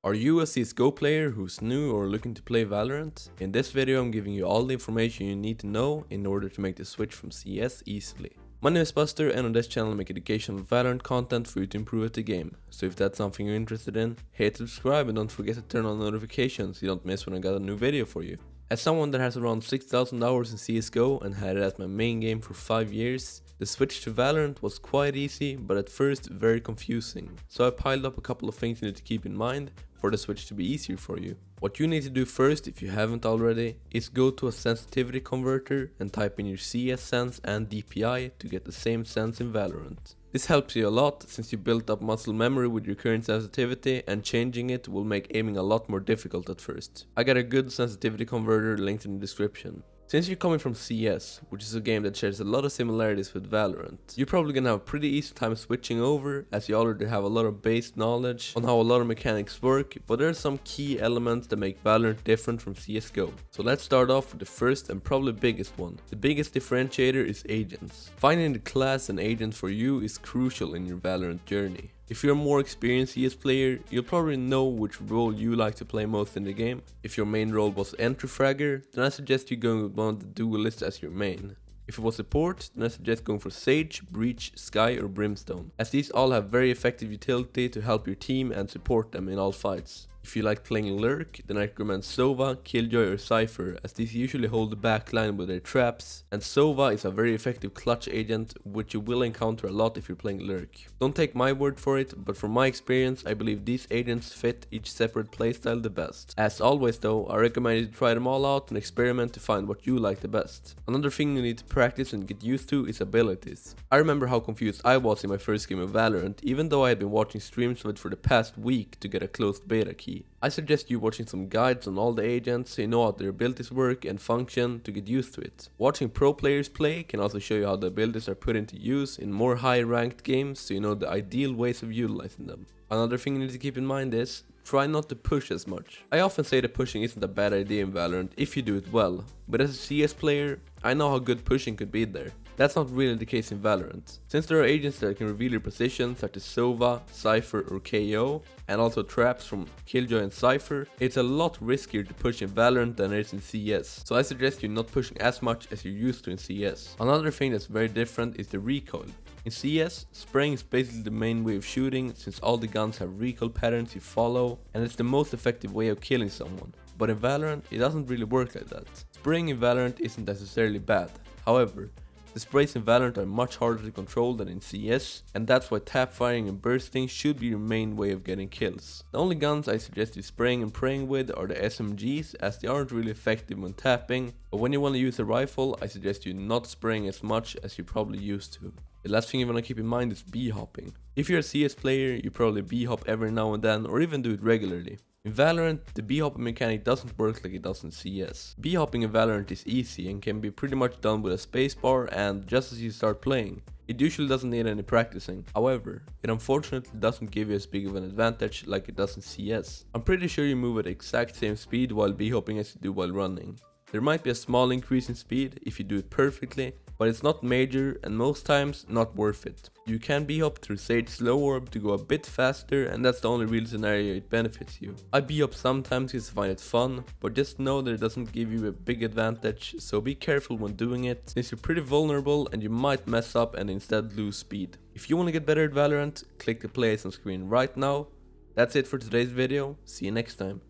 Are you a CSGO player who's new or looking to play Valorant? In this video I'm giving you all the information you need to know in order to make the switch from CS easily. My name is Buster and on this channel I make educational Valorant content for you to improve at the game. So if that's something you're interested in, hit subscribe and don't forget to turn on notifications so you don't miss when I got a new video for you. As someone that has around 6,000 hours in CSGO and had it as my main game for 5 years, the switch to Valorant was quite easy but at first very confusing. So I piled up a couple of things you need to keep in mind for the switch to be easier for you. What you need to do first, if you haven't already, is go to a sensitivity converter and type in your CS sense and DPI to get the same sense in Valorant. This helps you a lot since you built up muscle memory with your current sensitivity, and changing it will make aiming a lot more difficult at first. I got a good sensitivity converter linked in the description. Since you're coming from CS, which is a game that shares a lot of similarities with Valorant, you're probably gonna have a pretty easy time switching over as you already have a lot of base knowledge on how a lot of mechanics work, but there are some key elements that make Valorant different from CSGO. So let's start off with the first and probably biggest one. The biggest differentiator is agents. Finding the class and agent for you is crucial in your Valorant journey. If you're a more experienced CS player, you'll probably know which role you like to play most in the game. If your main role was entry fragger, then I suggest you going with one of the duelists as your main. If it was support, then I suggest going for Sage, Breach, Sky or Brimstone, as these all have very effective utility to help your team and support them in all fights. If you like playing Lurk, then I recommend Sova, Killjoy or Cypher, as these usually hold the backline with their traps, and Sova is a very effective clutch agent which you will encounter a lot if you're playing Lurk. Don't take my word for it, but from my experience I believe these agents fit each separate playstyle the best. As always though, I recommend you to try them all out and experiment to find what you like the best. Another thing you need to practice and get used to is abilities. I remember how confused I was in my first game of Valorant, even though I had been watching streams of it for the past week to get a closed beta key. I suggest you watching some guides on all the agents so you know how their abilities work and function to get used to it. Watching pro players play can also show you how the abilities are put into use in more high ranked games so you know the ideal ways of utilizing them. Another thing you need to keep in mind is try not to push as much. I often say that pushing isn't a bad idea in Valorant if you do it well, but as a CS player, I know how good pushing could be there. That's not really the case in Valorant. Since there are agents that can reveal your position such as Sova, Cypher or KO, and also traps from Killjoy and Cypher, it's a lot riskier to push in Valorant than it is in CS, so I suggest you not pushing as much as you're used to in CS. Another thing that's very different is the recoil. In CS, spraying is basically the main way of shooting since all the guns have recoil patterns you follow, and it's the most effective way of killing someone. But in Valorant, it doesn't really work like that. Spraying in Valorant isn't necessarily bad. However, the sprays in Valorant are much harder to control than in CS, and that's why tap firing and bursting should be your main way of getting kills. The only guns I suggest you spraying and praying with are the SMGs, as they aren't really effective when tapping, but when you want to use a rifle, I suggest you not spraying as much as you probably used to. The last thing you want to keep in mind is B-hopping. If you're a CS player, you probably B-hop every now and then or even do it regularly. In Valorant, the B-hopping mechanic doesn't work like it does in CS. B-hopping in Valorant is easy and can be pretty much done with a spacebar and just as you start playing. It usually doesn't need any practicing. However, it unfortunately doesn't give you as big of an advantage like it does in CS. I'm pretty sure you move at the exact same speed while B-hopping as you do while running. There might be a small increase in speed if you do it perfectly, but it's not major and most times not worth it. You can B-hop through Sage Slow Orb to go a bit faster, and that's the only real scenario it benefits you. I B-hop sometimes because I find it fun, but just know that it doesn't give you a big advantage, so be careful when doing it since you're pretty vulnerable and you might mess up and instead lose speed. If you want to get better at Valorant, click the play on screen right now. That's it for today's video, see you next time.